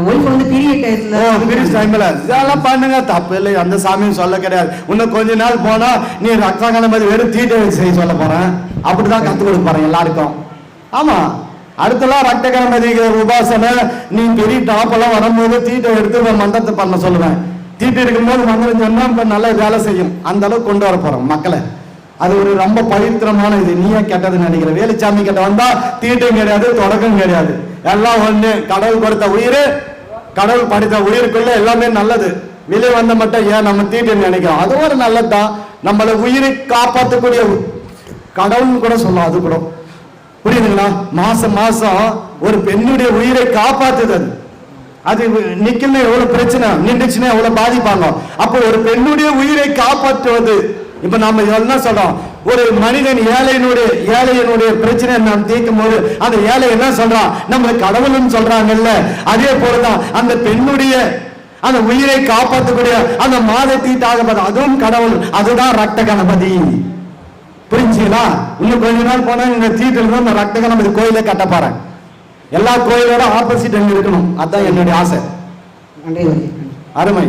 Wife வந்து period டைம்ல இதெல்லாம் பண்ணுங்க, தப்பு இல்லை, அந்த சாமியும் சொல்ல கிடையாது. இன்னும் கொஞ்ச நாள் போனா நீ ரத்த கணபதி வெறும் தீட்டை செய்ய சொல்ல போறேன், அப்படிதான் கத்து கொடுக்க போறேன் எல்லாருக்கும். ஆமா, அடுத்தலாம் ரத்த கணபதி உபாசனை, நீ பெரிய டாப்பெல்லாம் வரும்போது தீட்டை எடுத்து மந்திரத்தை பண்ண சொல்லுவேன். தீட்டு இருக்கும்போது மந்திரம் சொன்னா இப்ப நல்ல வேலை செய்யும். அந்த அளவுக்கு கொண்டு வர போறோம் மக்களை. அது ஒரு ரொம்ப பவித்திரமான இது. நீயே கெட்டதுன்னு நினைக்கிற, வேலுச்சாமி கிட்ட வந்தா தீட்டும் கிடையாது, தொடக்கம் கிடையாது, எல்லாம் ஒண்ணு. கடவுள் கொடுத்த உயிர், கடவுள் படைத்த உயிருக்குள்ள எல்லாமே நல்லது. வெளியே வந்த மட்டும் ஏன் நம்ம தீட்டுன்னு நினைக்கிறோம், அது ஒரு நல்லதுதான். நம்மள உயிரை காப்பாற்றக்கூடிய கடவுள்னு கூட சொல்லலாம். அது கூட புரியுதுங்களா? மாசம் மாசம் ஒரு பெண்ணுடைய உயிரை காப்பாத்துது. அது நிக்கல எவ்வளவு பிரச்சனை, நின்றுச்சுன்னா எவ்வளவு பாதிப்பாங்க. அப்போ ஒரு பெண்ணுடைய உயிரை காப்பாற்றுவது. இப்ப நம்ம இதெல்லாம் சொல்றோம், ஒரு மனிதன் ஏழையினுடைய பிரச்சனை நாம் தீர்க்கும் போது அந்த ஏழை என்ன சொல்றான், நம்ம கடவுள்னு சொல்றாங்கல்ல, அதே போலதான் அந்த பெண்ணுடைய அந்த உயிரை காப்பாற்றக்கூடிய அந்த மாத தீட்டாக, அதுவும் கடவுள், அதுதான் ரத்த கணபதி. புரிஞ்சுங்களா? இன்னும் கொஞ்ச நாள் போனா இந்த தீட்டில் தான் இந்த ரத்த கணபதி கோயிலே கட்ட போறேன். எல்லா கோயிலோட ஆப்போசிட் அங்க இருக்கணும், அதுதான் என்னுடைய ஆசை. நன்றி. அருமை.